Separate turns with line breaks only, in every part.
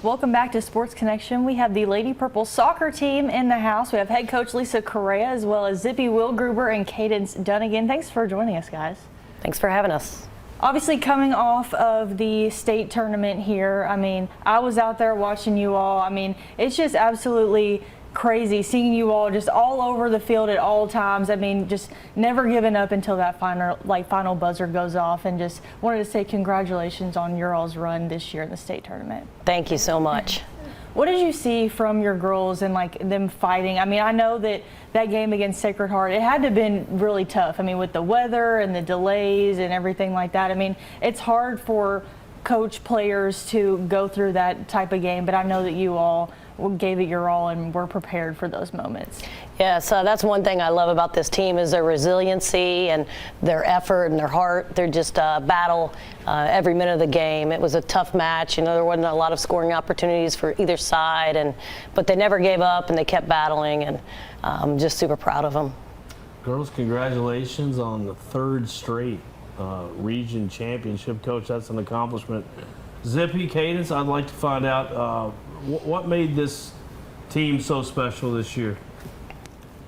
Welcome back to Sports Connection. We have the Lady Purple soccer team in the house. We have head coach Lisa Correa as well as Zippi Willgruber and Kaidence Dunagan. Thanks for joining us, guys.
Thanks for having us.
Obviously coming off of the state tournament here, I mean, I was out there watching you all. I mean, it's just absolutely crazy seeing you all just all over the field at all times. I mean, just never giving up until that final buzzer goes off, and just wanted to say congratulations on your all's run this year in the state tournament.
Thank you so much.
What did you see from your girls and them fighting? I mean, I know that game against Sacred Heart, it had to have been really tough. I mean, with the weather and the delays and everything like that. I mean, it's hard for coach players to go through that type of game, but I know that you all gave it your all and were prepared for those moments.
Yeah, so that's one thing I love about this team is their resiliency and their effort and their heart. They're just battle every minute of the game. It was a tough match. You know, there wasn't a lot of scoring opportunities for either side, but they never gave up and they kept battling, and I'm just super proud of them.
Girls, congratulations on the third straight region championship. Coach, that's an accomplishment. Zippi, Kaidence, I'd like to find out what made this team so special this year?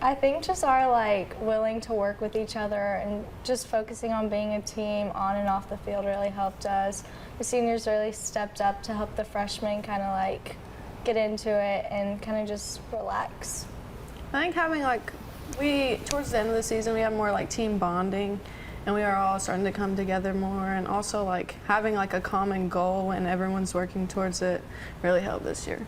I think just our willing to work with each other and just focusing on being a team on and off the field really helped us. The seniors really stepped up to help the freshmen kind of get into it and kind of just relax.
I think having towards the end of the season we had more team bonding, and we are all starting to come together more, and also having a common goal and everyone's working towards it really helped this year.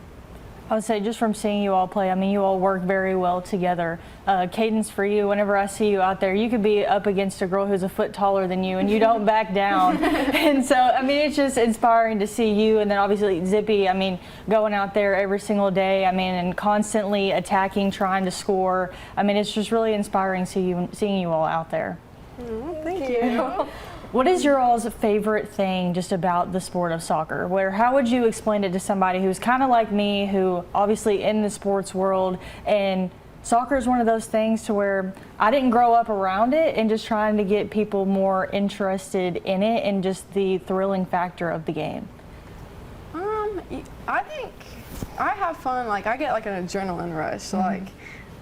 I would say just from seeing you all play, I mean, you all work very well together. Kaidence, for you, whenever I see you out there, you could be up against a girl who's a foot taller than you and you don't back down. And so, I mean, it's just inspiring to see you, and then obviously Zippi, I mean, going out there every single day, I mean, and constantly attacking, trying to score. I mean, it's just really inspiring seeing you all out there.
Thank you.
What is your all's favorite thing just about the sport of soccer? How would you explain it to somebody who's kind of like me, who obviously in the sports world, and soccer is one of those things to where I didn't grow up around it, and just trying to get people more interested in it and just the thrilling factor of the game?
I think I have fun. I get an adrenaline rush.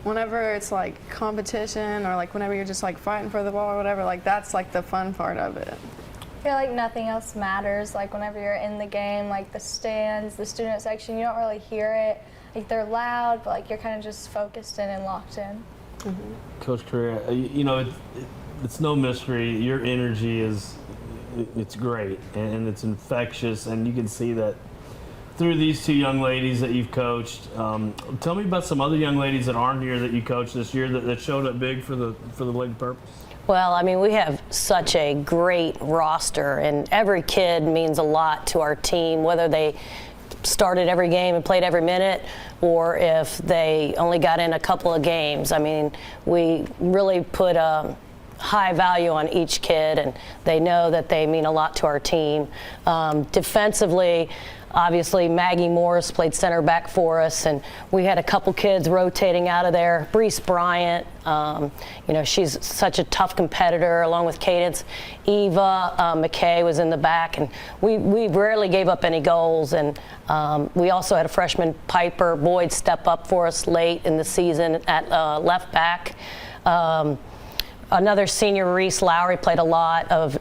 Whenever it's competition, or whenever you're just fighting for the ball or whatever, that's the fun part of it.
I feel like nothing else matters. Whenever you're in the game, the stands, the student section, you don't really hear it. They're loud, but you're kind of just focused in and locked in.
Mm-hmm. Coach Correa, you know, it's no mystery. Your energy it's great, and it's infectious, and you can see that through these two young ladies that you've coached. Tell me about some other young ladies that aren't here that you coached this year that showed up big for the Lady Purple.
Well, I mean, we have such a great roster, and every kid means a lot to our team, whether they started every game and played every minute, or if they only got in a couple of games. I mean, we really put a high value on each kid, and they know that they mean a lot to our team. Defensively, obviously, Maggie Morris played center back for us, and we had a couple kids rotating out of there. Brees Bryant, you know, she's such a tough competitor, along with Kaidence. Eva McKay was in the back, and we rarely gave up any goals. And we also had a freshman, Piper Boyd, step up for us late in the season at left back. Another senior, Reese Lowry, played a lot of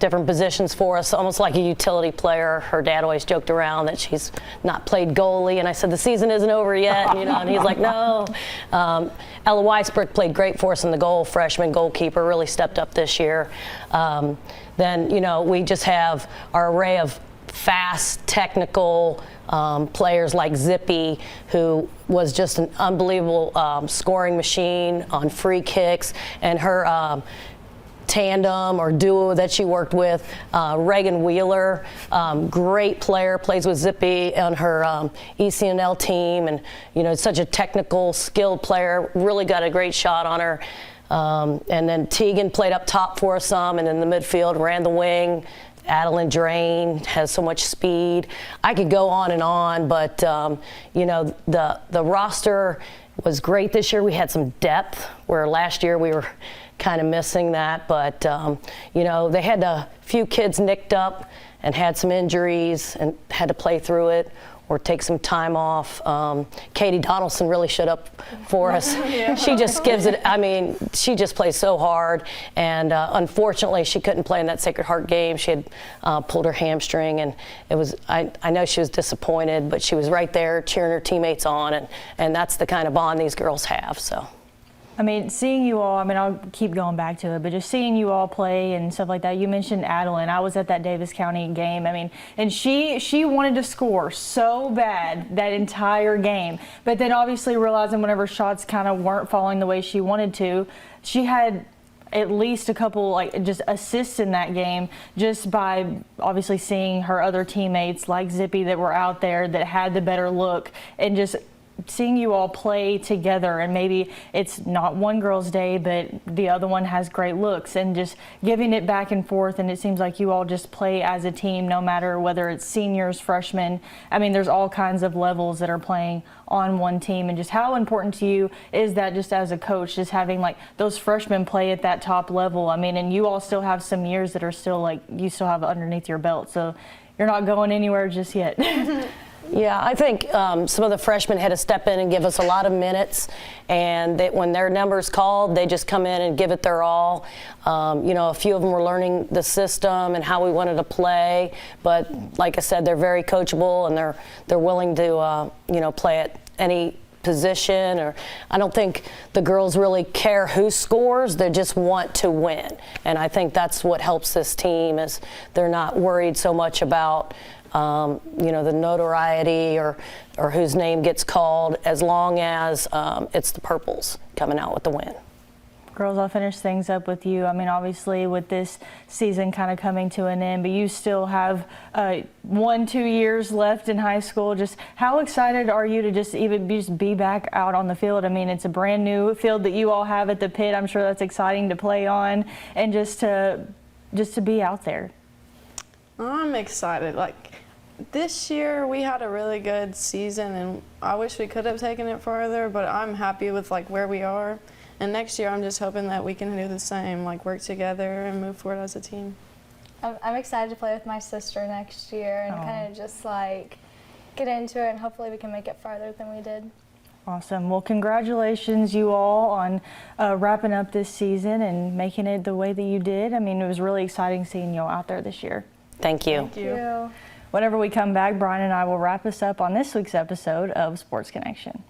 different positions for us, almost like a utility player. Her dad always joked around that she's not played goalie, and I said the season isn't over yet, you know, and he's like, no. Ella Weisbrook played great for us in the goal. Freshman goalkeeper, really stepped up this year. Then, you know, we just have our array of fast, technical players like Zippi, who was just an unbelievable scoring machine on free kicks, and her tandem or duo that she worked with, Reagan Wheeler, great player, plays with Zippi on her ECNL team, and you know, such a technical, skilled player, really got a great shot on her. And then Tegan played up top for us some, and in the midfield ran the wing. Adeline Drain has so much speed. I could go on and on, but you know, the roster was great this year. We had some depth, where last year we were kind of missing that. But, you know, they had a few kids nicked up and had some injuries and had to play through it or take some time off. Katie Donaldson really showed up for us. She just gives it, I mean, she just plays so hard. And unfortunately, she couldn't play in that Sacred Heart game. She had pulled her hamstring, and it was, I know she was disappointed, but she was right there cheering her teammates on, and that's the kind of bond these girls have, so.
I mean, seeing you all, I mean, I'll keep going back to it, but just seeing you all play and stuff like that. You mentioned Adeline. I was at that Davis County game. I mean, and she wanted to score so bad that entire game. But then obviously realizing whenever shots kind of weren't falling the way she wanted to, she had at least a couple like just assists in that game just by obviously seeing her other teammates like Zippi that were out there that had the better look, and just seeing you all play together, and maybe it's not one girl's day, but the other one has great looks, and just giving it back and forth. And it seems like you all just play as a team, no matter whether it's seniors, freshmen. I mean, there's all kinds of levels that are playing on one team. And just how important to you is that, just as a coach, just having like those freshmen play at that top level? I mean, and you all still have some years that are still like, you still have underneath your belt, so you're not going anywhere just yet.
Yeah, I think some of the freshmen had to step in and give us a lot of minutes, and that when their number's called, they just come in and give it their all. You know, a few of them were learning the system and how we wanted to play, but like I said, they're very coachable, and they're willing to you know, play at any position. Or I don't think the girls really care who scores, they just want to win, and I think that's what helps this team, is they're not worried so much about you know, the notoriety or whose name gets called, as long as it's the Purples coming out with the win.
Girls, I'll finish things up with you. I mean, obviously with this season kind of coming to an end, but you still have 1-2 years left in high school. Just how excited are you to just be back out on the field? I mean, it's a brand new field that you all have at the pit. I'm sure that's exciting to play on, and just to be out there.
I'm excited. Like, this year we had a really good season, and I wish we could have taken it further, but I'm happy with like where we are. And next year I'm just hoping that we can do the same, like work together and move forward as a team.
I'm excited to play with my sister next year and kind of just like get into it, and hopefully we can make it farther than we did.
Awesome. Well, congratulations, you all, on wrapping up this season and making it the way that you did. I mean, it was really exciting seeing you all out there this year.
Thank you.
Thank you.
Whenever we come back, Brian and I will wrap us up on this week's episode of Sports Connection.